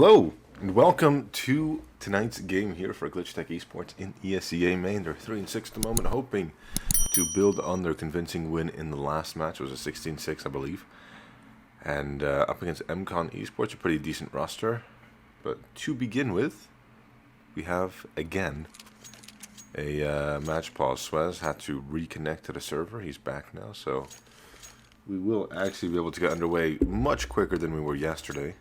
Hello, and welcome to tonight's game here for Glitchtech Esports in ESEA main. They're 3-6 at the moment, hoping to build on their convincing win in the last match. It was a 16-6, I believe. And up against mCon eSports, a pretty decent roster. But to begin with, we have, again, a match pause. Suez had to reconnect to the server. He's back now, so we will actually be able to get underway much quicker than we were yesterday.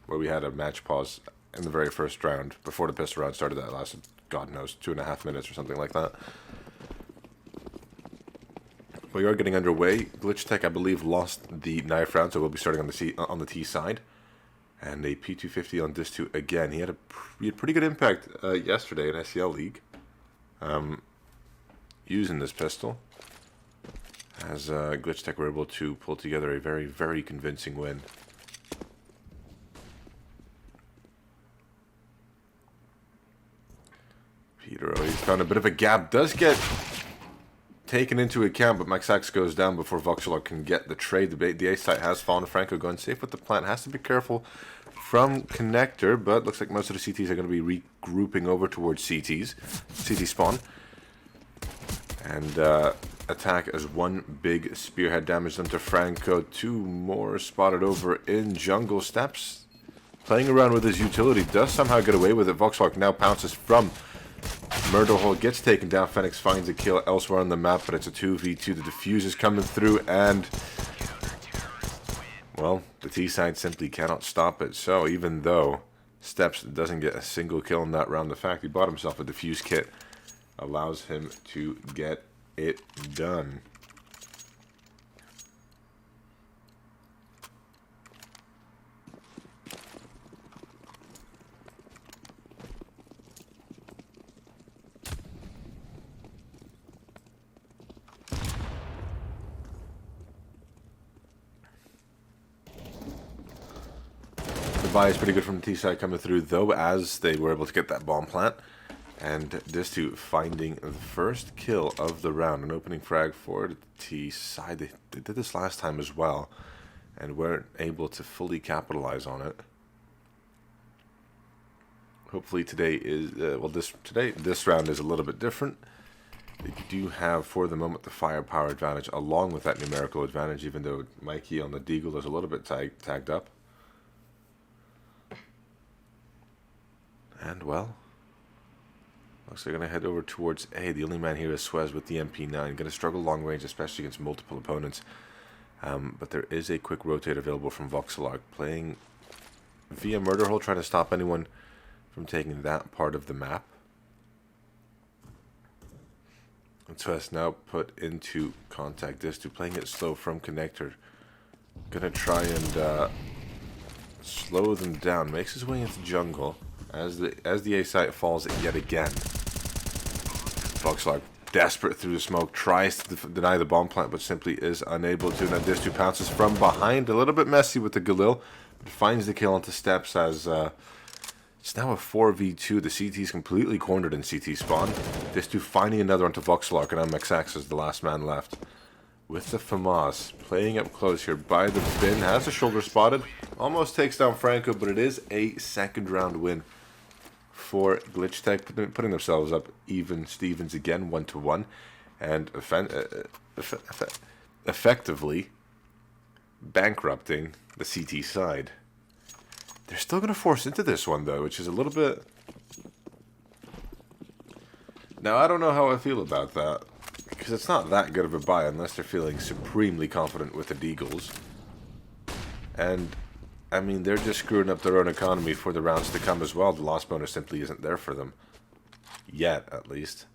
Where we had a match pause in the very first round before the pistol round started. That lasted, God knows, 2.5 minutes or something like that. We are getting underway. Glitchtech, I believe, lost the knife round, so we'll be starting on the T side. And a P250 on this 2 again. He had pretty good impact yesterday in SEL League, using this pistol. As Glitchtech were able to pull together a very, very convincing win. Peter, he's found a bit of a gap. Does get taken into account, but mCon goes down before Voxelog can get the trade. The A site has fallen. Franco going safe with the plant. Has to be careful from connector, but looks like most of the CTs are going to be regrouping over towards CT spawn. And attack as one big spearhead damage them to Franco. Two more spotted over in jungle. Steps playing around with his utility. Does somehow get away with it. Voxelog now pounces from Murder Hole, gets taken down. Phoenix finds a kill elsewhere on the map, but it's a 2v2. The defuse is coming through, and well, the T side simply cannot stop it. So even though Steps doesn't get a single kill in that round, the fact he bought himself a defuse kit allows him to get it done. The buy is pretty good from the T side coming through, though, as they were able to get that bomb plant. And this 2 finding the first kill of the round. An opening frag for the T side. They did this last time as well, and weren't able to fully capitalize on it. Hopefully today is this round is a little bit different. They do have, for the moment, the firepower advantage along with that numerical advantage, even though Mikey on the Deagle is a little bit tagged up. And well, looks like they're going to head over towards A. The only man here is Suez with the MP9. Going to struggle long range, especially against multiple opponents. But there is a quick rotate available from Voxelog, playing via Murder Hole, trying to stop anyone from taking that part of the map. And Suez now put into contact. This 2 playing it slow from connector. Going to try and slow them down. Makes his way into jungle. As the A site falls yet again. Voxelog, desperate through the smoke, tries to deny the bomb plant, but simply is unable to. Now this 2 pounces from behind, a little bit messy with the Galil, but finds the kill onto Steps as it's now a 4v2. The CT is completely cornered in CT spawn. This 2 finding another onto Voxelog, and now mCon is the last man left. With the FAMAS, playing up close here by the bin, has a shoulder spotted, almost takes down Franco, but it is a second round win for Glitchtech, putting themselves up even Stevens again, 1-1, and effectively bankrupting the CT side. They're still going to force into this one, though, which is a little bit... Now, I don't know how I feel about that, because it's not that good of a buy unless they're feeling supremely confident with the Deagles. And I mean, they're just screwing up their own economy for the rounds to come as well. The loss bonus simply isn't there for them. Yet, at least.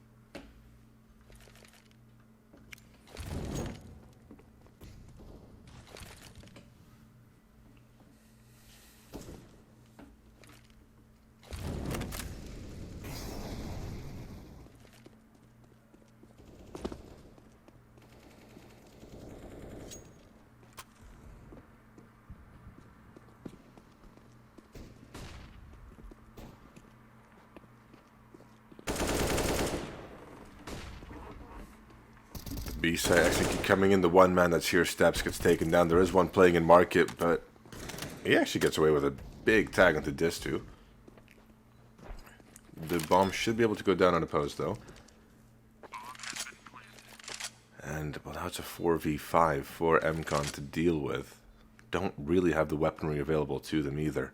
B-side actually coming in. The one man that's here, Steps, gets taken down. There is one playing in market, but he actually gets away with a big tag into Distu. The bomb should be able to go down unopposed, though. And, well, now it's a 4v5 for mCon to deal with. Don't really have the weaponry available to them either.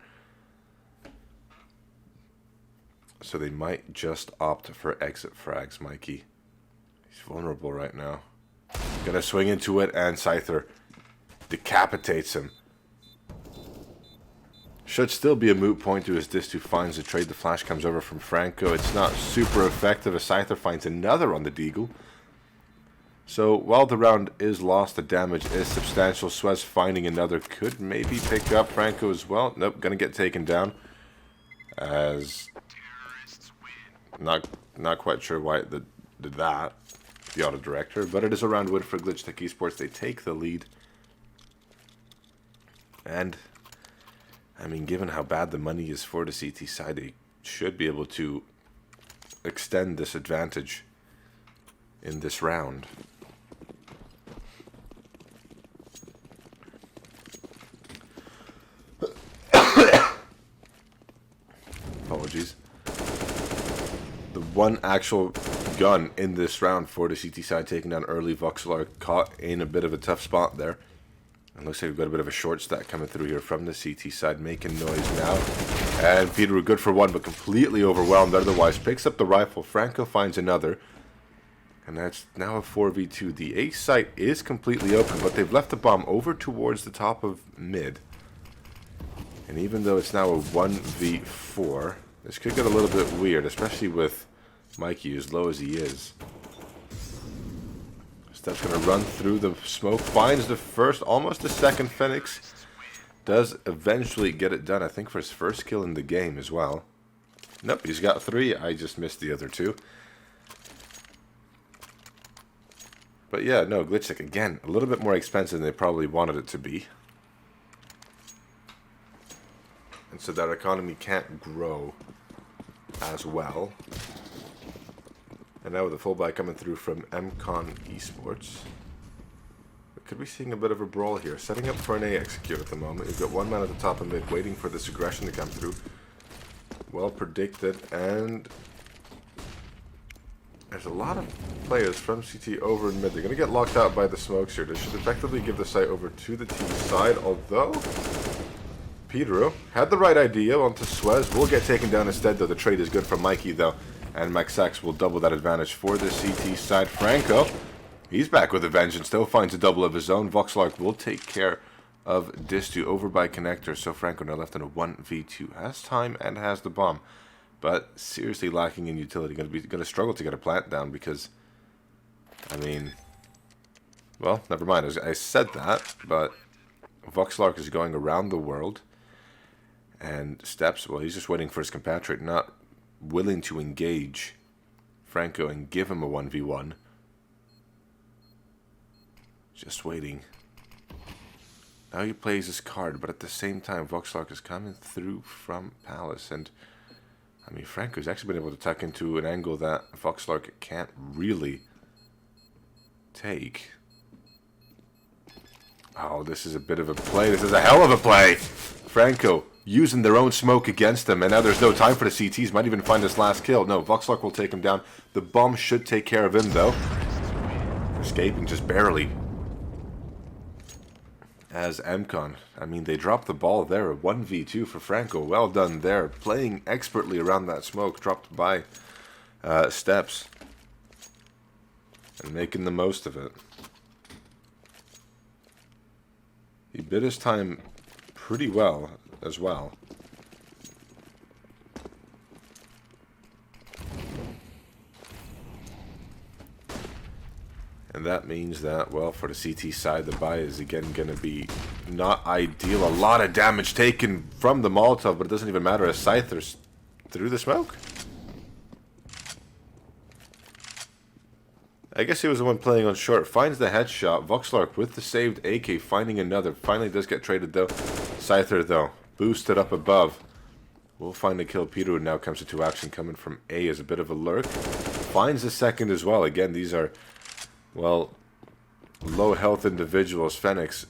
So they might just opt for exit frags, Mikey. He's vulnerable right now. Gonna swing into it, and Scyther decapitates him. Should still be a moot point to as Distu finds the trade. The flash comes over from Franco. It's not super effective as Scyther finds another on the Deagle. So while the round is lost, the damage is substantial. Swez finding another could maybe pick up Franco as well. Nope, gonna get taken down. As not quite sure why it did that, the auto director, but it is a round win for Glitchtech eSports. They take the lead. And I mean, given how bad the money is for the CT side, they should be able to extend this advantage in this round. Apologies. The one actual gun in this round for the CT side taking down early. Voxelar caught in a bit of a tough spot there. And looks like we've got a bit of a short stack coming through here from the CT side, making noise now. And Peter good for one, but completely overwhelmed otherwise. Picks up the rifle. Franco finds another. And that's now a 4v2. The A site is completely open, but they've left the bomb over towards the top of mid. And even though it's now a 1v4, this could get a little bit weird, especially with Mikey as low as he is. Steph's going to run through the smoke, finds the first, almost the second Phoenix. Does eventually get it done, I think, for his first kill in the game as well. Nope, he's got 3. I just missed the other 2. But yeah, no, Glitchtech, again, a little bit more expensive than they probably wanted it to be. And so that economy can't grow as well. And now with the full buy coming through from mCon eSports, we could be seeing a bit of a brawl here. Setting up for an A execute at the moment. You've got one man at the top of mid waiting for this aggression to come through. Well predicted, and there's a lot of players from CT over in mid. They're going to get locked out by the smokes here. They should effectively give the site over to the T side, although Pedro had the right idea onto Swez. Will get taken down instead, though. The trade is good from Mikey, though. And Maxax will double that advantage for the CT side. Franco, he's back with a vengeance, though. Finds a double of his own. Voxlark will take care of Distu over by connector. So Franco now left in a 1v2. Has time and has the bomb. But seriously lacking in utility. Going to struggle to get a plant down because, I mean, well, never mind. I said that, but Voxlark is going around the world. And Steps, well, he's just waiting for his compatriot, not willing to engage Franco and give him a 1v1. Just waiting. Now he plays his card, but at the same time, Voxlark is coming through from Palace. And, I mean, Franco's actually been able to tuck into an angle that Voxlark can't really take. Oh, this is a bit of a play. This is a hell of a play. Franco using their own smoke against them, and now there's no time for the CTs. Might even find this last kill. No, Voxlark will take him down. The bomb should take care of him, though. Escaping just barely. As mCon, I mean, they dropped the ball there. A 1v2 for Franco. Well done there. Playing expertly around that smoke. Dropped by Steps. And making the most of it. He bid his time pretty well as well. And that means that, well, for the CT side, the buy is again going to be not ideal. A lot of damage taken from the Molotov, but it doesn't even matter as Scyther's through the smoke. I guess he was the one playing on short. Finds the headshot. Voxlark with the saved AK, finding another. Finally does get traded, though. Scyther, though, boosted up above. We'll find the kill. Peter now comes into action, coming from A as a bit of a lurk. Finds the second as well. Again, these are, well, low health individuals. Phoenix,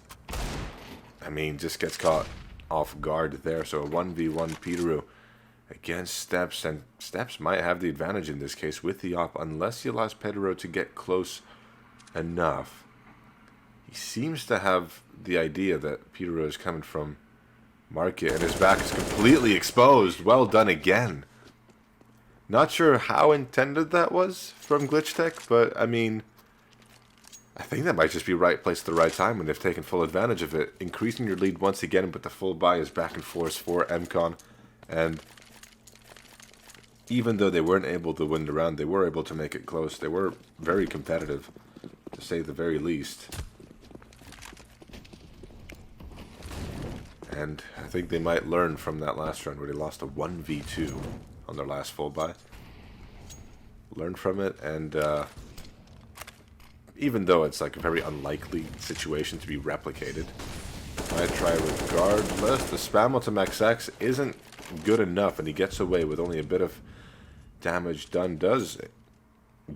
I mean, just gets caught off guard there. So a 1v1 Peteru against Steps, and Steps might have the advantage in this case with the op, unless he allows Pedro to get close enough. He seems to have the idea that Peteru is coming from market, and his back is completely exposed. Well done again. Not sure how intended that was from Glitchtech, but I mean, I think that might just be right place at the right time when they've taken full advantage of it. Increasing your lead once again, but the full buy is back and forth for mCon. And even though they weren't able to win the round, they were able to make it close. They were very competitive, to say the very least. And I think they might learn from that last round where they lost a 1v2 on their last full buy. Learn from it, and even though it's like a very unlikely situation to be replicated, might try regardless. The spam onto mCon isn't good enough, and he gets away with only a bit of damage done. Does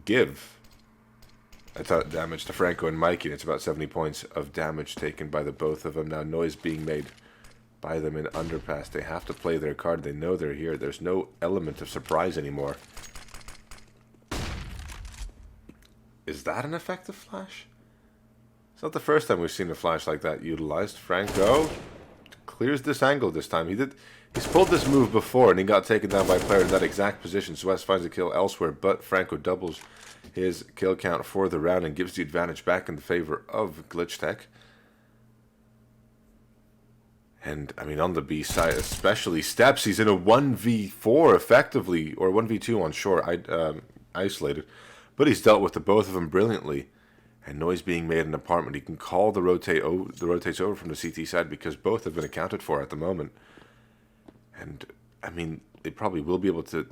give a ton of damage to Franco and Mikey, and it's about 70 points of damage taken by the both of them. Now noise being made by them in underpass. They have to play their card. They know they're here. There's no element of surprise anymore. Is that an effective flash? It's not the first time we've seen a flash like that utilized. Franco clears this angle this time. He's pulled this move before and he got taken down by a player in that exact position. Suez finds a kill elsewhere, but Franco doubles his kill count for the round and gives the advantage back in the favor of Glitchtech. And, I mean, on the B side, especially Steps, he's in a 1v4 effectively, or 1v2 on shore, isolated. But he's dealt with the both of them brilliantly. And noise being made in an apartment. He can call the rotates over from the CT side because both have been accounted for at the moment. And, I mean, they probably will be able to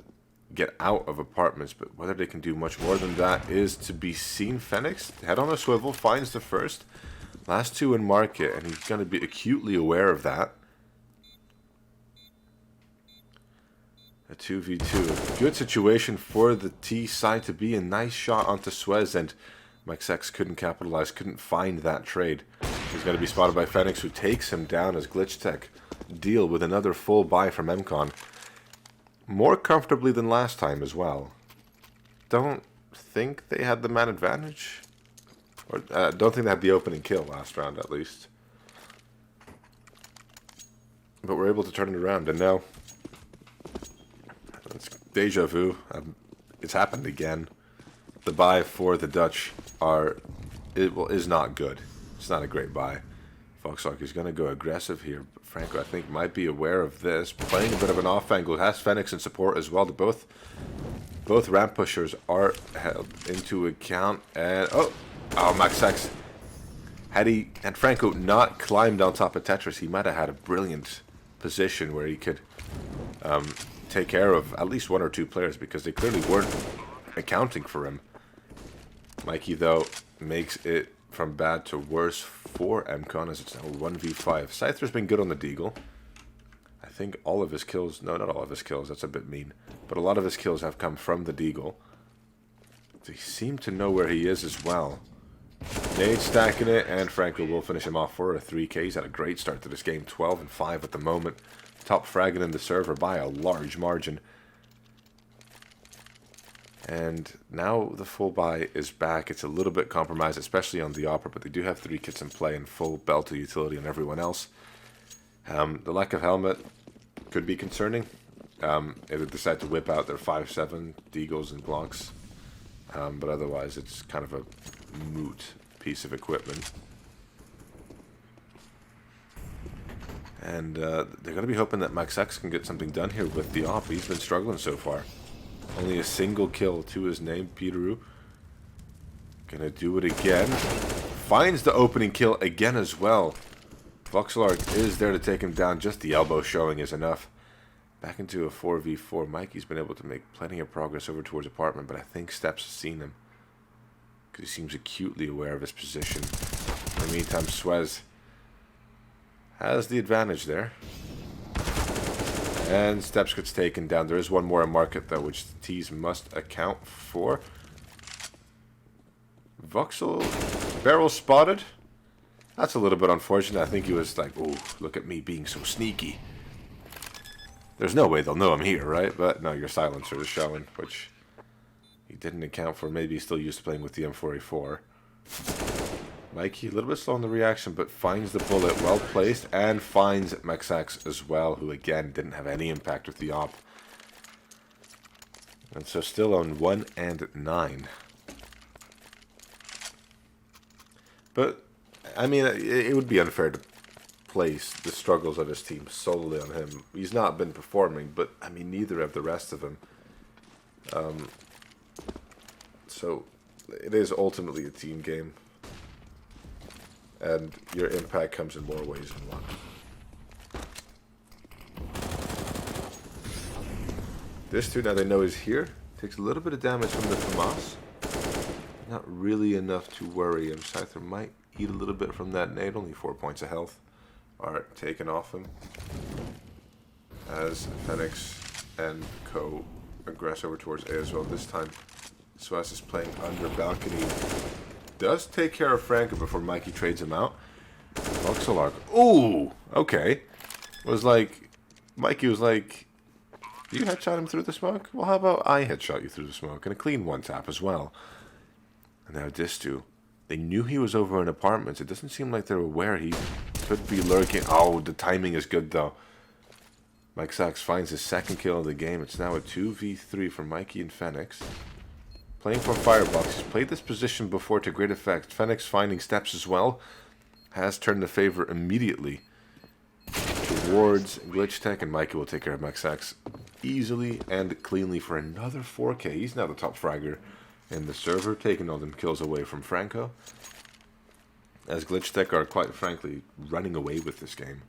get out of apartments, but whether they can do much more than that is to be seen. Phoenix, head on a swivel, finds the first. Last two in market, and he's going to be acutely aware of that. A 2v2. Good situation for the T side to be. A nice shot onto Suez, and mCon couldn't capitalize, couldn't find that trade. He's going to be spotted by Phoenix, who takes him down as Glitchtech deal with another full buy from mCon. More comfortably than last time as well. Don't think they had the man advantage. Or don't think they had the opening kill last round, at least. But we're able to turn it around, and now it's deja vu. It's happened again. The buy for the Dutch is not good. It's not a great buy. Foxhawk is going to go aggressive here. But Franco, I think, might be aware of this. Playing a bit of an off angle. Has Phoenix in support as well. Both ramp pushers are held into account. And oh, mCon. Had Franco not climbed on top of Tetris, he might have had a brilliant position where he could take care of at least one or two players, because they clearly weren't accounting for him. Mikey, though, makes it from bad to worse for mCon, as it's now 1v5. Scyther's been good on the Deagle. I think all of his kills, no, not all of his kills, that's a bit mean, but a lot of his kills have come from the Deagle. They seem to know where he is as well. Nade stacking it, and Franco will finish him off for a 3k. He's had a great start to this game, 12 and 5 at the moment. Top fragging in the server by a large margin. And now the full buy is back. It's a little bit compromised, especially on the Opera, but they do have 3 kits in play and full belt of utility on everyone else. The lack of helmet could be concerning. If they decide to whip out their 5.7 Deagles and Glocks. But otherwise, it's kind of a moot piece of equipment. And they're going to be hoping that mCon can get something done here with the op. He's been struggling so far. Only a single kill to his name, Peteru. Gonna do it again. Finds the opening kill again as well. Voxelark is there to take him down. Just the elbow showing is enough. Back into a 4v4. Mikey's been able to make plenty of progress over towards apartment, but I think Steps has seen him, because he seems acutely aware of his position. In the meantime, Suez has the advantage there. And Steps gets taken down. There is one more in market, though, which the T's must account for. Voxel barrel spotted. That's a little bit unfortunate. I think he was like, oh, look at me being so sneaky. There's no way they'll know I'm here, right? But no, your silencer is showing, which he didn't account for. Maybe he's still used to playing with the M4A4. Mikey, a little bit slow on the reaction, but finds the bullet well placed and finds mCsax as well, who again didn't have any impact with the op. And so still on 1 and 9. But, I mean, it would be unfair to place the struggles of his team solely on him. He's not been performing, but, I mean, neither have the rest of them. So, it is ultimately a team game. And your impact comes in more ways than one. This dude, now they know he's here, takes a little bit of damage from the FAMAS. Not really enough to worry him. Scyther might eat a little bit from that nade, only 4 points of health are taken off him. As Phoenix and Co aggress over towards A as well. This time, Suez is playing under balcony. Does take care of Franco before Mikey trades him out. Voxelark. Ooh, okay. Was like, Mikey was like, you headshot him through the smoke? Well, how about I headshot you through the smoke? And a clean one tap as well. And now Distu. They knew he was over in apartments. It doesn't seem like they're aware he could be lurking. Oh, the timing is good though. mCsax finds his second kill of the game. It's now a 2v3 for Mikey and Phoenix. Playing for Firebox. He's played this position before to great effect. Phoenix finding steps as well. Has turned the favor immediately towards Glitchtech, and Mikey will take care of mCsax easily and cleanly for another 4K. He's now the top fragger in the server, taking all them kills away from Franco. As Glitchtech are quite frankly running away with this game.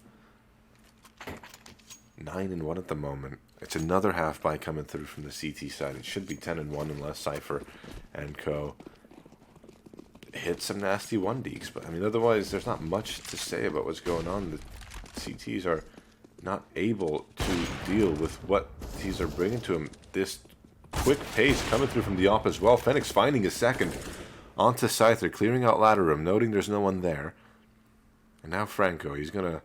9-1 at the moment. It's another half buy coming through from the CT side. It should be 10-1 unless Cypher and Co hit some nasty 1-deeks. But I mean, otherwise, there's not much to say about what's going on. The CTs are not able to deal with what these are bringing to him. This quick pace coming through from the op as well. Phoenix finding a second onto Scyther, clearing out ladder room, noting there's no one there. And now Franco, he's gonna...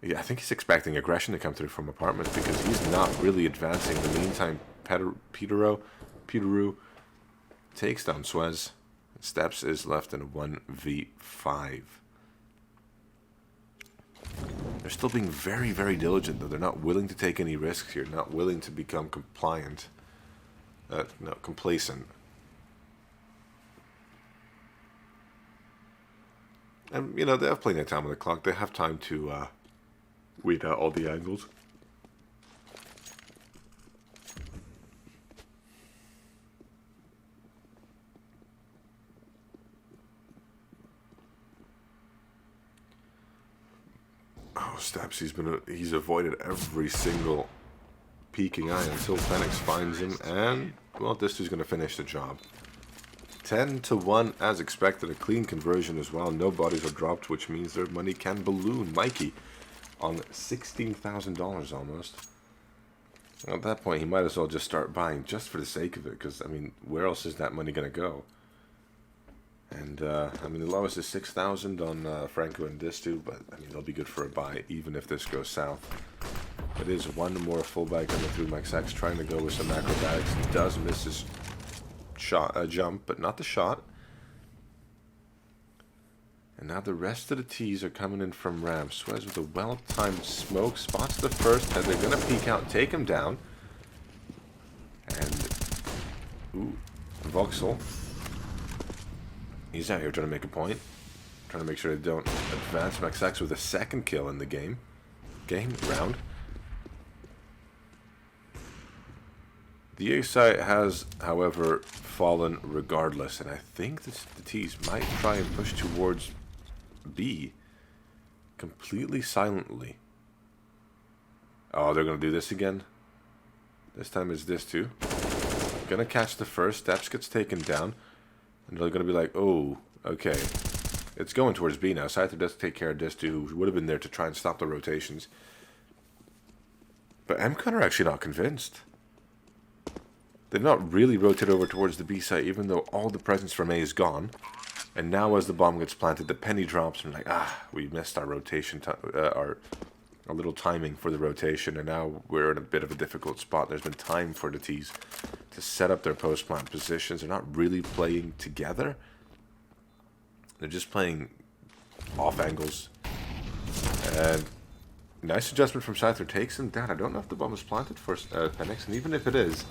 Yeah, I think he's expecting aggression to come through from apartments because he's not really advancing. In the meantime, Peteru takes down Suez. Steps is left in a 1v5. They're still being very, very diligent, though. They're not willing to take any risks here. Not willing to become compliant. No, complacent. And, you know, they have plenty of time on the clock. They have time to weed out all the angles. Oh, Steps, he's avoided every single peeking eye until Phoenix finds him, and, well, this dude's going to finish the job. 10-1 as expected, a clean conversion as well. No bodies are dropped, which means their money can balloon. Mikey on $16,000 almost. At that point, he might as well just start buying just for the sake of it, because, I mean, where else is that money going to go? And, I mean, the lowest is 6,000 on Franco and Distu, but, I mean, they'll be good for a buy, even if this goes south. It is one more full bag coming through. mCsax trying to go with some acrobatics. He does miss his shot, jump, but not the shot. And now the rest of the T's are coming in from ramp. Suez with a well-timed smoke. Spots the first head. They're going to peek out, take him down. And, ooh, Voxel. He's out here trying to make a point. Trying to make sure they don't advance. mCsax with a second kill in the game. Round. The A site has, however, fallen regardless. And I think the T's might try and push towards B completely silently. Oh, they're going to do this again. This time it's this too. Gonna catch the first. Steps gets taken down. And they're going to be like, oh, okay. It's going towards B now. Scyther does take care of this too, who would have been there to try and stop the rotations. But mCon are actually not convinced. They've not really rotated over towards the B site, even though all the presence from A is gone. And now as the bomb gets planted, the penny drops, and like, we missed our rotation, our little timing for the rotation, and now we're in a bit of a difficult spot. There's been time for the T's to set up their post-plant positions. They're not really playing together. They're just playing off angles. And nice adjustment from Scyther, takes him down. I don't know if the bomb is planted for Penix, and even if it is,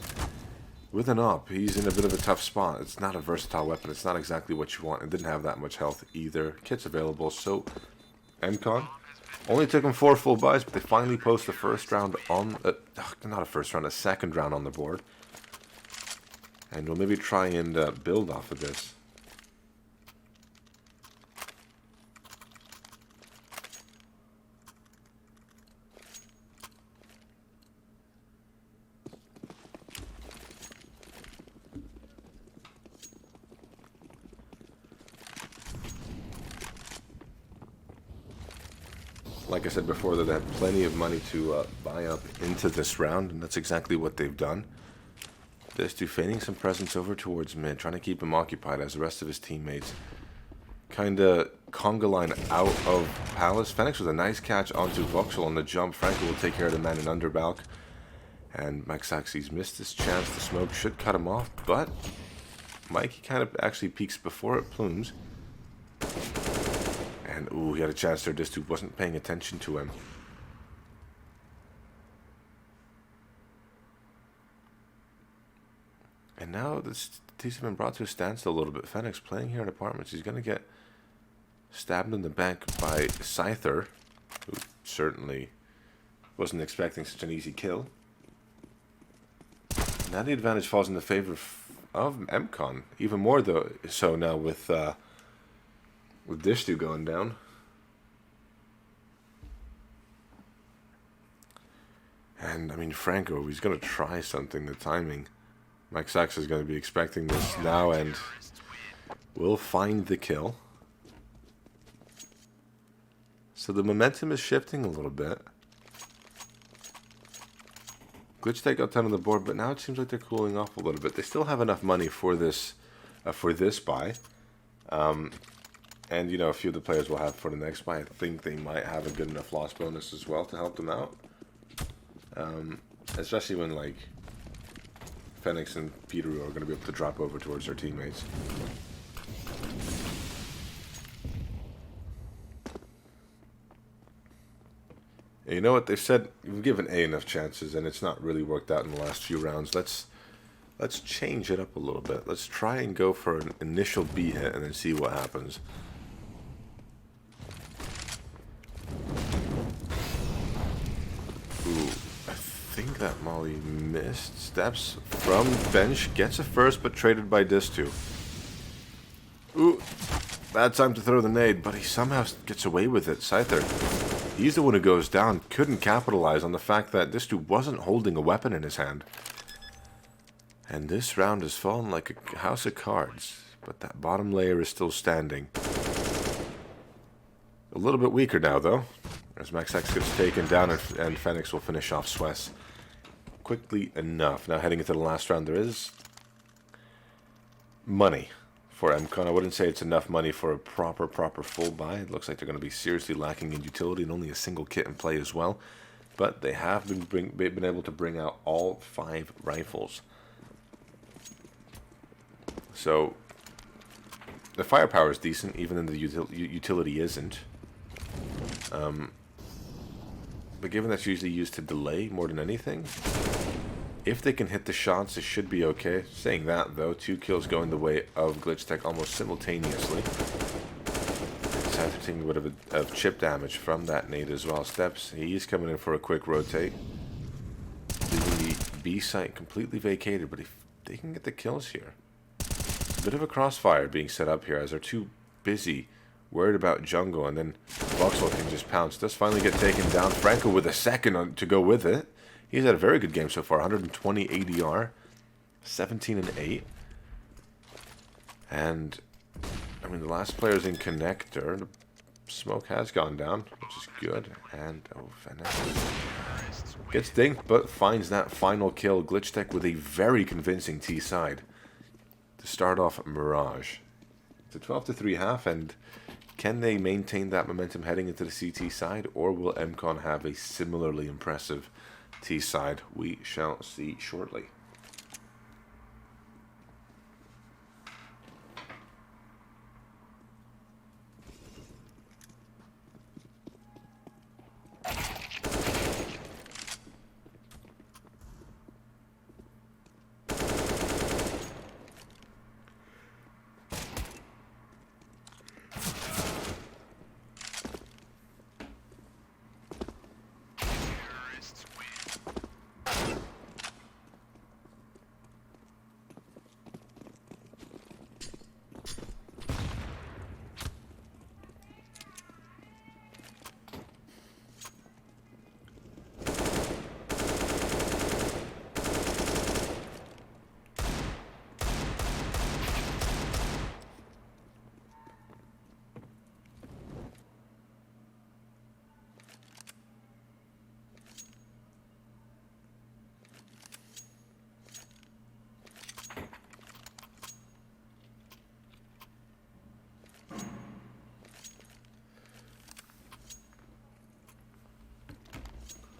with an up, he's in a bit of a tough spot. It's not a versatile weapon. It's not exactly what you want. It didn't have that much health either. Kit's available, so mCon only took him 4 full buys, but they finally post the first round on... not a first round, a second round on the board. And we'll maybe try and build off of this. Like I said before, that they have plenty of money to buy up into this round, and that's exactly what they've done. This2 feigning some presence over towards mid, trying to keep him occupied as the rest of his teammates kind of conga line out of Palace. Fenix with a nice catch onto Voxel on the jump. Franco will take care of the man in underbalk. And Maxaxi's missed his chance. The smoke should cut him off, but Mikey kind of actually peeks before it plumes. And, ooh, he had a chance there. This2 wasn't paying attention to him. And now this T's been brought to a standstill a little bit. Fenix playing here in apartments. He's going to get stabbed in the back by Scyther, who certainly wasn't expecting such an easy kill. Now the advantage falls in the favor of mCon. Even more though, so now with Glitchtech going down. And I mean, Franco, he's going to try something. The timing. Mike Sachs is going to be expecting this now and will find the kill. So the momentum is shifting a little bit. Glitchtech got 10 on the board, but now it seems like they're cooling off a little bit. They still have enough money for this buy. And, you know, a few of the players will have for the next buy. I think they might have a good enough loss bonus as well to help them out. Especially when, like, Fenix and Peter are going to be able to drop over towards their teammates. And you know what? They've said we've given A enough chances, and it's not really worked out in the last few rounds. Let's change it up a little bit. Let's try and go for an initial B hit and then see what happens. Ooh, I think that Molly missed. Steps from bench, gets a first, but traded by Glitchtech. Ooh, bad time to throw the nade, but he somehow gets away with it. Scyther, he's the one who goes down. Couldn't capitalize on the fact that Glitchtech wasn't holding a weapon in his hand. And this round has fallen like a house of cards, but that bottom layer is still standing. A little bit weaker now, though, as MaxX gets taken down and Fenix will finish off Swess quickly enough. Now heading into the last round, there is money for mCon. I wouldn't say it's enough money for a proper full buy. It looks like they're going to be seriously lacking in utility and only a single kit in play as well. But they have been able to bring out all 5 rifles. So the firepower is decent, even though the utility isn't. But given that's usually used to delay more than anything, if they can hit the shots, it should be okay. Saying that, though, 2 kills going the way of Glitchtech almost simultaneously. Scyther taking a bit of chip damage from that nade as well. Steps, he's coming in for a quick rotate. Leaving the B site completely vacated, but if they can get the kills here. A bit of a crossfire being set up here as they're too busy, worried about jungle, and then Voxel can just pounce. Does finally get taken down. Franco with a second to go with it. He's had a very good game so far. 120 ADR, 17 and 8. And, I mean, the last player's in connector. The smoke has gone down, which is good. And, oh, Fenix gets dinked, but finds that final kill. Glitchtech with a very convincing T side to start off Mirage. It's a 12-3 half, and can they maintain that momentum heading into the CT side, or will mCon have a similarly impressive T side? We shall see shortly.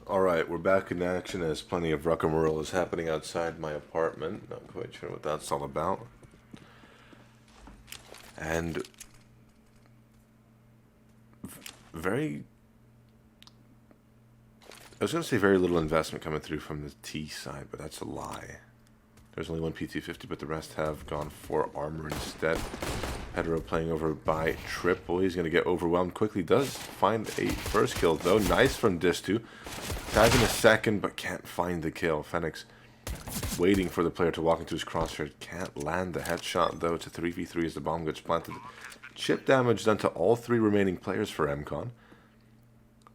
Alright, we're back in action as plenty of ruckarool is happening outside my apartment. Not quite sure what that's all about. And very... I was going to say very little investment coming through from the T side, but that's a lie. There's only one PT-50, but the rest have gone for armor instead. Hetero playing over by triple. He's going to get overwhelmed quickly. Does find a first kill, though. Nice from Distu. Tagging a second, but can't find the kill. Phoenix waiting for the player to walk into his crosshair. Can't land the headshot, though. It's a 3v3 as the bomb gets planted. Chip damage done to all three remaining players for mCon.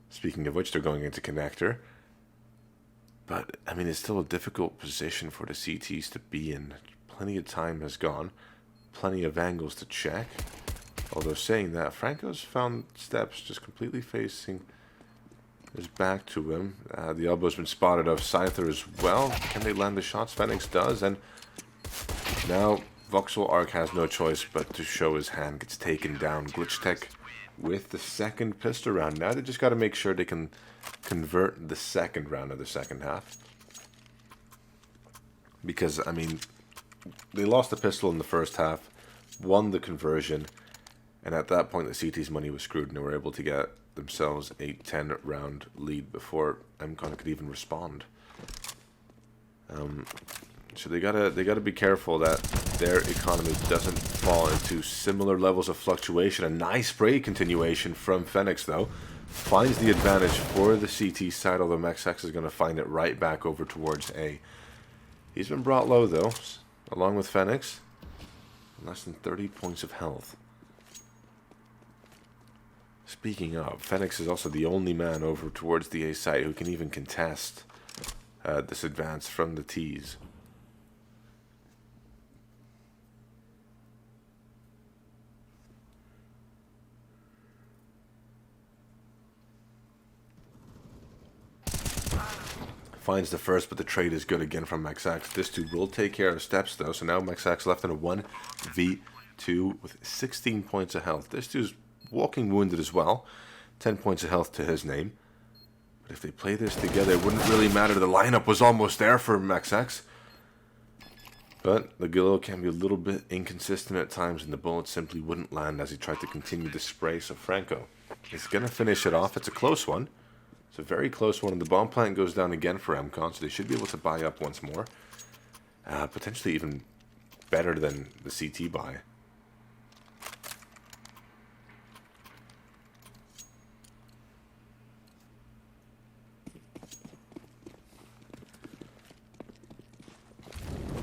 Speaking of which, they're going into connector. But, I mean, it's still a difficult position for the CTs to be in. Plenty of time has gone. Plenty of angles to check. Although saying that, Franco's found steps just completely facing his back to him. The elbow's been spotted off Scyther as well. Can they land the shots? Phoenix does, and now Voxel Arc has no choice but to show his hand. Gets taken down. Glitchtech with the second pistol round. Now they just got to make sure they can convert the second round of the second half. Because, I mean, they lost the pistol in the first half, won the conversion, and at that point the CT's money was screwed and they were able to get themselves a 10-round lead before mCon could even respond. So they gotta be careful that their economy doesn't fall into similar levels of fluctuation. A nice spray continuation from Phoenix, though. Finds the advantage for the CT side, although mCon is going to find it right back over towards A. He's been brought low, though, along with Phoenix. Less than 30 points of health. Speaking of, Phoenix is also the only man over towards the A site who can even contest this advance from the T's. Finds the first, but the trade is good again from mCon. This two will take care of steps, though, so now mCon's left in a 1v2 with 16 points of health. This two's walking wounded as well. 10 points of health to his name. But if they play this together, it wouldn't really matter. The lineup was almost there for mCon. But the Galil can be a little bit inconsistent at times, and the bullets simply wouldn't land as he tried to continue to spray. So Franco is going to finish it off. It's a close one. It's a very close one, and the bomb plant goes down again for mCon, so they should be able to buy up once more. Potentially even better than the CT buy.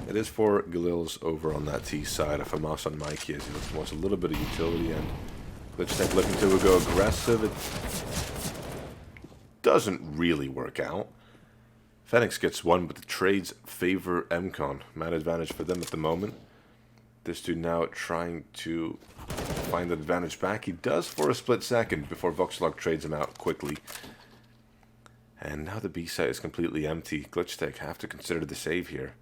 It is for Galil's over on that T side. If a mouse on Mikey as he wants a little bit of utility, and Glitchtech looking to go aggressive. It doesn't really work out. Phoenix gets one, but the trades favor mCon. Man advantage for them at the moment. This dude now trying to find the advantage back. He does for a split second before Voxlog trades him out quickly. And now the B site is completely empty. Glitchtech have to consider the save here.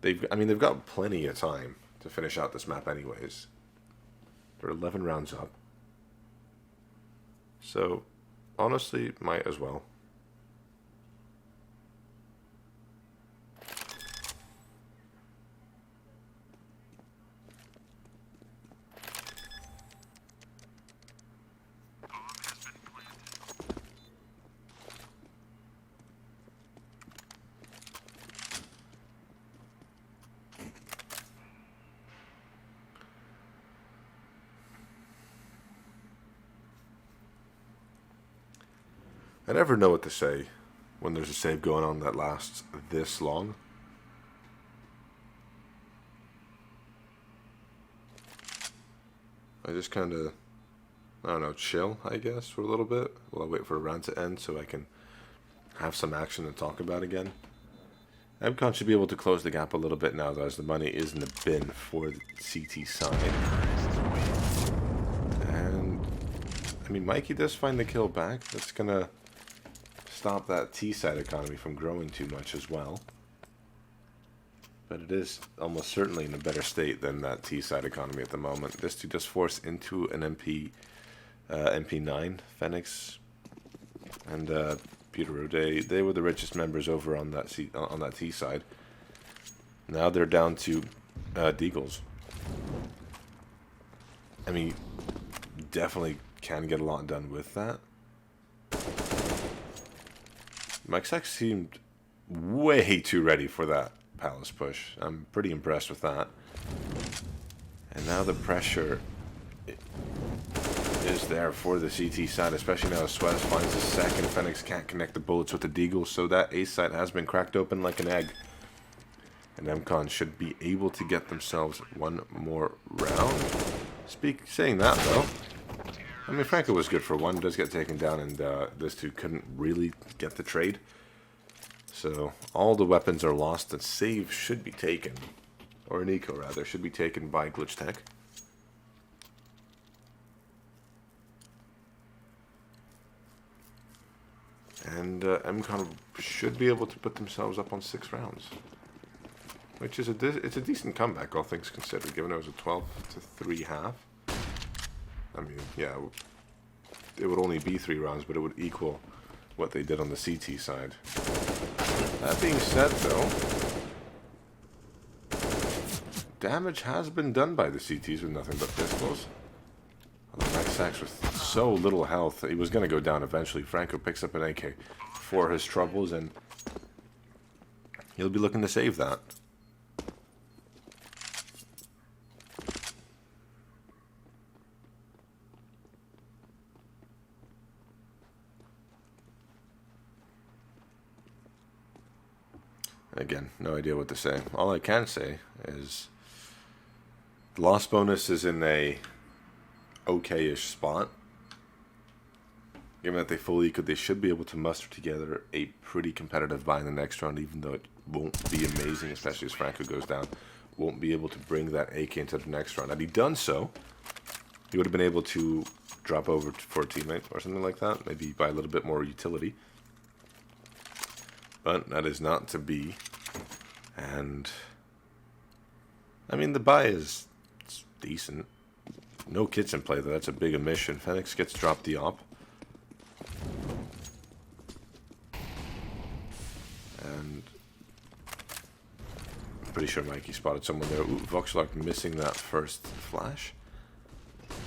They've got plenty of time to finish out this map anyways. They're 11 rounds up. So, honestly, might as well. I never know what to say when there's a save going on that lasts this long. I just kind of, I don't know, chill, I guess, for a little bit while I wait for a round to end so I can have some action to talk about again. mCon should be able to close the gap a little bit now, though, as the money is in the bin for the CT side. And, I mean, Mikey does find the kill back. That's going to stop that T-side economy from growing too much as well. But it is almost certainly in a better state than that T-side economy at the moment. This to just force into an MP9, Phoenix, and Peteru. They were the richest members over on that T side. Now they're down to Deagles. I mean, definitely can get a lot done with that. mCon seemed way too ready for that Palace push. I'm pretty impressed with that. And now the pressure is there for the CT side, especially now as Suez finds the second. Phoenix can't connect the bullets with the Deagle, so that A site has been cracked open like an egg. And mCon should be able to get themselves one more round. Saying that, though, I mean, Franco was good for one, does get taken down, and this two couldn't really get the trade. So all the weapons are lost, and save should be taken, or an eco rather, should be taken by Glitchtech. And mCon should be able to put themselves up on 6 rounds, which is it's a decent comeback, all things considered, given it was a 12-3 half. I mean, yeah, it would only be 3 rounds, but it would equal what they did on the CT side. That being said, though, damage has been done by the CTs with nothing but pistols. Although mCon with so little health, he was going to go down eventually. Franco picks up an AK for his troubles, and he'll be looking to save that. Again, no idea what to say. All I can say is the loss bonus is in a okay-ish spot. Given that they should be able to muster together a pretty competitive buy in the next round, even though it won't be amazing, especially as Franco goes down. Won't be able to bring that AK into the next round. Had he done so, he would have been able to drop over for a teammate or something like that, maybe buy a little bit more utility. But that is not to be. And I mean, the buy is decent. No kits in play, though. That's a big omission. Phoenix gets dropped the op. And I'm pretty sure Mikey spotted someone there. Ooh, Voxlock missing that first flash.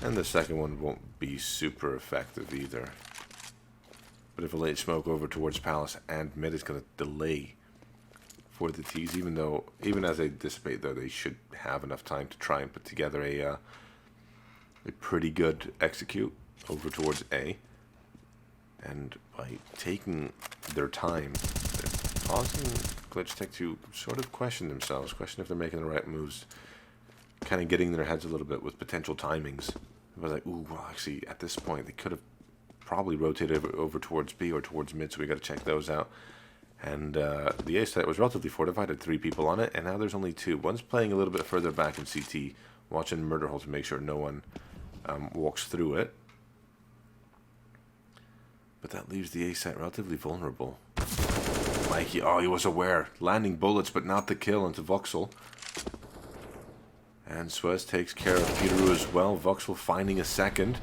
And the second one won't be super effective either. But if a late smoke over towards Palace and mid is going to delay for the T's, even as they dissipate, though, they should have enough time to try and put together a pretty good execute over towards A. And by taking their time, they're causing Glitchtech to sort of question themselves, question if they're making the right moves, kind of getting in their heads a little bit with potential timings. It was like, ooh, well, actually, at this point, they could have probably rotated over towards B or towards mid, so we got to check those out. And the A site was relatively fortified, had 3 people on it, and now there's only 2. One's playing a little bit further back in CT, watching murder hole to make sure no one walks through it. But that leaves the A site relatively vulnerable. Mikey, oh, he was aware. Landing bullets, but not the kill into Voxel. And Suez takes care of Peteru as well. Voxel finding a second.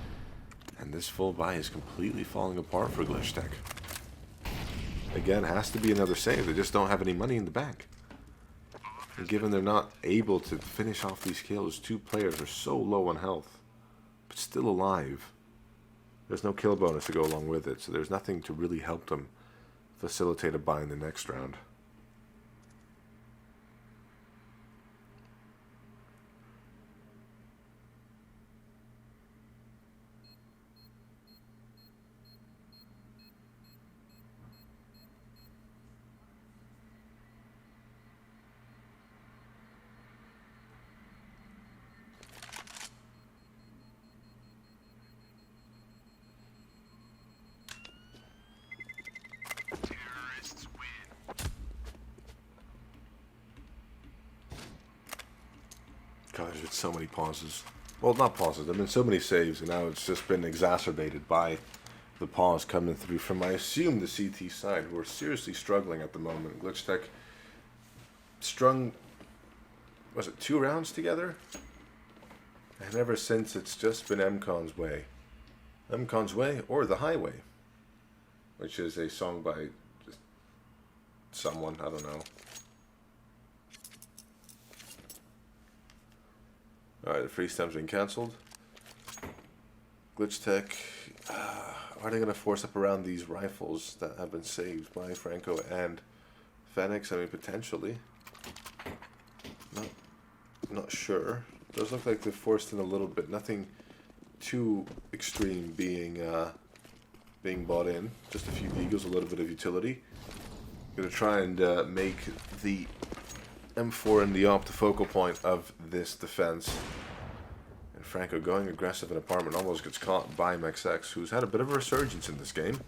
And this full buy is completely falling apart for Glitchtech. Again, has to be another save. They just don't have any money in the bank. And given they're not able to finish off these kills, two players are so low on health, but still alive. There's no kill bonus to go along with it, so there's nothing to really help them facilitate a buy in the next round. God, there's been so many pauses. Well, not pauses. There have been so many saves, and now it's just been exacerbated by the pause coming through from, I assume, the CT side, who are seriously struggling at the moment. Glitchtech strung, was it 2 rounds together? And ever since, it's just been mCon's way. mCon's way or the highway, which is a song by just someone, I don't know. Alright, the free stem's been cancelled. Glitchtech, are they going to force up around these rifles that have been saved by Franco and Phoenix? I mean, potentially. Not sure. Does look like they've forced in a little bit. Nothing too extreme being bought in. Just a few deagles, a little bit of utility. Going to try and make the M4 and the op the focal point of this defense. And Franco going aggressive in apartment almost gets caught by mxx, who's had a bit of a resurgence in this game.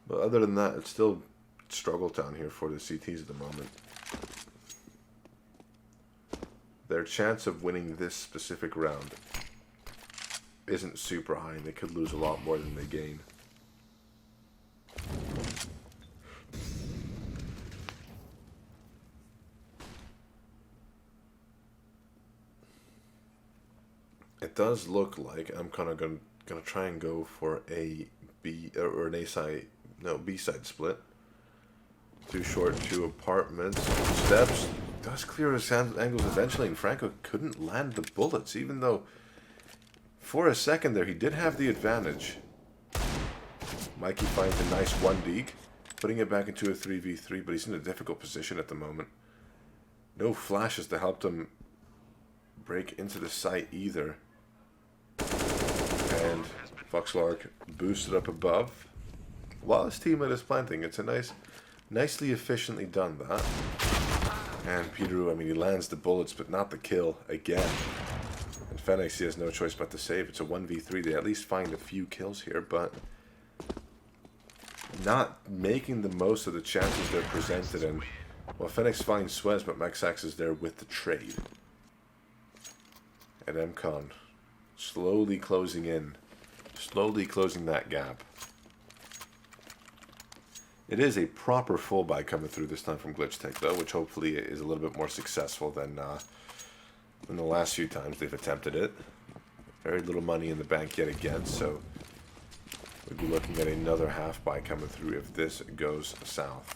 But other than that, it's still struggle town here for the CTs at the moment. Their chance of winning this specific round isn't super high, and they could lose a lot more than they gain. It does look like I'm kind of gonna try and go for a B or an A side, no, B side split. Too short, 2 apartments, steps. Does clear his angles eventually, and Franco couldn't land the bullets, even though for a second there he did have the advantage. Mikey finds a nice 1 deeg, putting it back into a 3v3, but he's in a difficult position at the moment. No flashes to help him break into the site either. And Foxlark boosted up above while his teammate is planting. It's a nicely efficiently done, that. And Peteru, I mean, he lands the bullets, but not the kill again. And Phoenix, he has no choice but to save. It's a 1v3. They at least find a few kills here, but not making the most of the chances they're presented in. Well, Phoenix finds Suez, but mxx is there with the trade. And mCon slowly closing in. Slowly closing that gap. It is a proper full buy coming through this time from Glitchtech, though, which hopefully is a little bit more successful than the last few times they've attempted it. Very little money in the bank yet again, so we'd be looking at another half buy coming through if this goes south.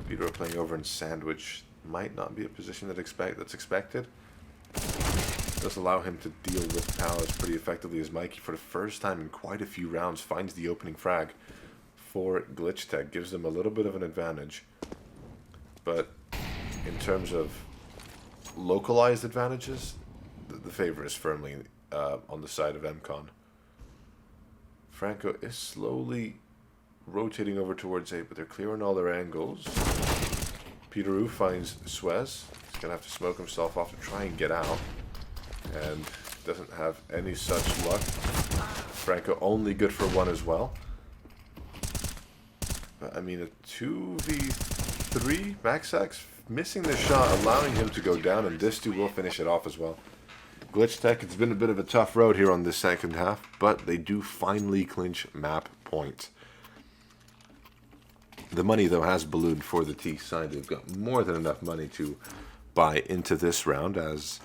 Peter playing over in Sandwich might not be a position that's expected. Does allow him to deal with Palace pretty effectively, as Mikey, for the first time in quite a few rounds, finds the opening frag for Glitchtech. Gives them a little bit of an advantage. But in terms of localized advantages, the favor is firmly on the side of mCon. Franco is slowly rotating over towards A, but they're clearing all their angles. Peteru finds Suez. He's going to have to smoke himself off to try and get out. And doesn't have any such luck. Franco only good for 1 as well. But I mean, a 2v3 mxx missing the shot, allowing him to go down, and this too will finish it off as well. Glitchtech, it's been a bit of a tough road here on this second half, but they do finally clinch map point. The money, though, has ballooned for the T side. They've got more than enough money to buy into this round, as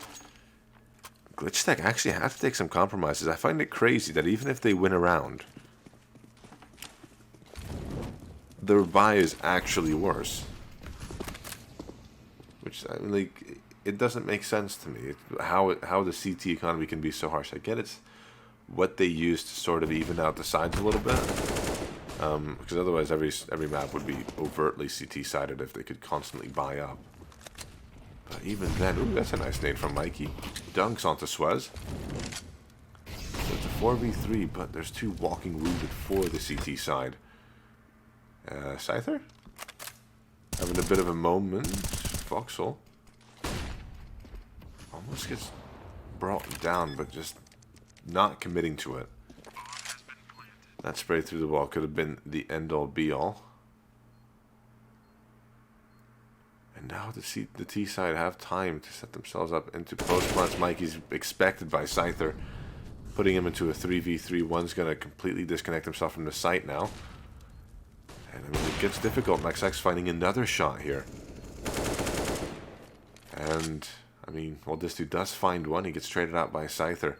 Glitchtech actually have to take some compromises. I find it crazy that even if they win a round, their buy is actually worse. Which, I mean, like, it doesn't make sense to me. How the CT economy can be so harsh. I get it's what they use to sort of even out the sides a little bit. Because otherwise every map would be overtly CT-sided if they could constantly buy up. But even then, ooh, that's a nice nade from Mikey. Dunks onto Swez. So it's a 4v3, but there's 2 walking wounded for the CT side. Scyther? Having a bit of a moment. Voxel almost gets brought down, but just not committing to it. That spray through the wall could have been the end-all be-all. And now the T side have time to set themselves up into post-march. Mikey's expected by Scyther, putting him into a 3v3. One's going to completely disconnect himself from the site now. And I mean, it gets difficult. mCon's finding another shot here. And, I mean, well, this dude does find one. He gets traded out by Scyther.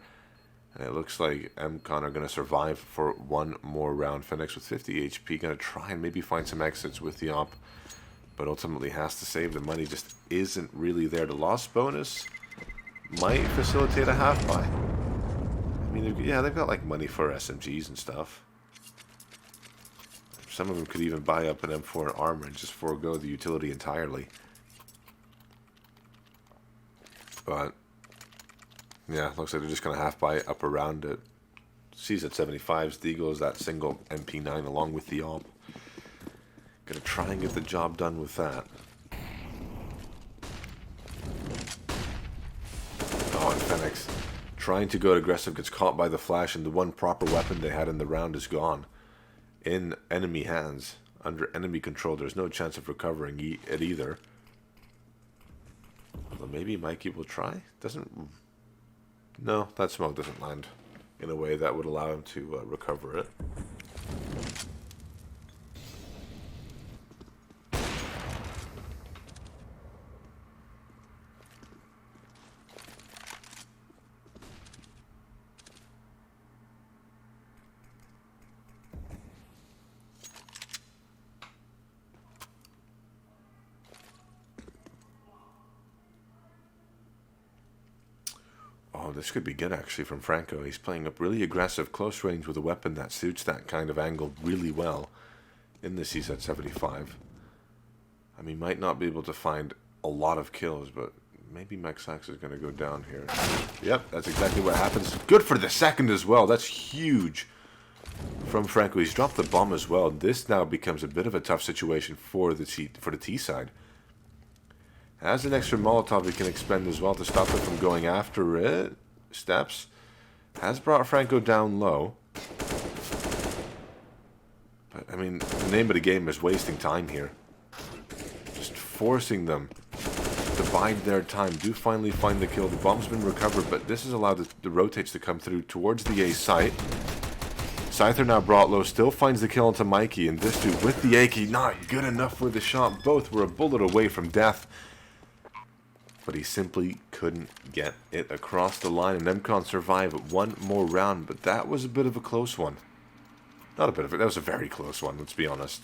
And it looks like mCon are going to survive for one more round. Fenix with 50 HP, going to try and maybe find some exits with the op, but ultimately has to save. The money just isn't really there. The loss bonus might facilitate a half buy. I mean, yeah, they've got like money for SMGs and stuff. Some of them could even buy up an M4 armor and just forego the utility entirely. But yeah, looks like they're just going to half buy up around it. C's at 75s. Deagle is that single MP9 along with the op. Going to try and get the job done with that. Oh, and Fenix trying to go aggressive gets caught by the flash, and the one proper weapon they had in the round is gone. In enemy hands, under enemy control, there's no chance of recovering it either. Although maybe Mikey will try. No, that smoke doesn't land in a way that would allow him to recover it. Oh, this could be good actually from Franco. He's playing up really aggressive, close range with a weapon that suits that kind of angle really well in the CZ 75. I mean, might not be able to find a lot of kills, but maybe mCon is going to go down here. Yep, that's exactly what happens. Good for the second as well. That's huge from Franco. He's dropped the bomb as well. This now becomes a bit of a tough situation for the T side. Has an extra Molotov he can expend as well to stop it from going after it. Steps. Has brought Franco down low. But, I mean, the name of the game is wasting time here. Just forcing them to bide their time. Do finally find the kill. The bomb's been recovered, but this has allowed the rotates to come through towards the A site. Scyther now brought low, still finds the kill into Mikey, and this dude with the AK, not good enough for the shot. Both were a bullet away from death. But he simply couldn't get it across the line, and mCon survived one more round, but that was a bit of a close one. Not a bit of it, that was a very close one, let's be honest.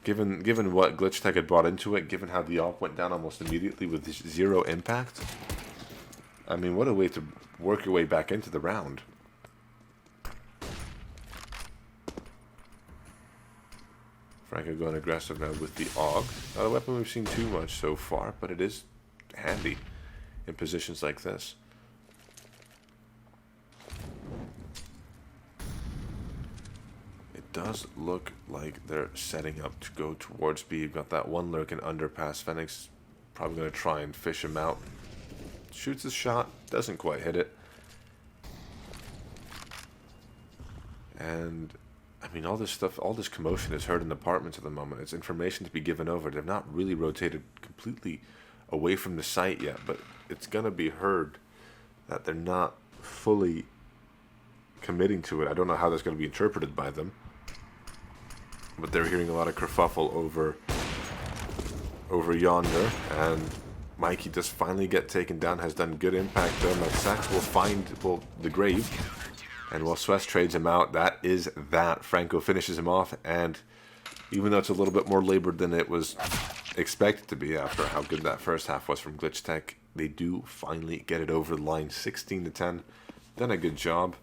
Given what Glitchtech had brought into it, given how the op went down almost immediately with 0 impact, I mean, what a way to work your way back into the round. Franco going aggressive now with the AUG. Not a weapon we've seen too much so far, but it is handy in positions like this. It does look like they're setting up to go towards B. You've got that one lurking underpass. Fenix probably going to try and fish him out. Shoots his shot, doesn't quite hit it. And I mean, all this stuff, all this commotion is heard in apartments at the moment. It's information to be given over. They've not really rotated completely away from the site yet, but it's going to be heard that they're not fully committing to it. I don't know how that's going to be interpreted by them, but they're hearing a lot of kerfuffle over yonder, and Mikey does finally get taken down, has done good impact there. Maxax will find the grave, and while Swiss trades him out, that is that. Franco finishes him off, and even though it's a little bit more labored than it was expected to be after how good that first half was from Glitchtech, they do finally get it over the line, 16-10. Done a good job.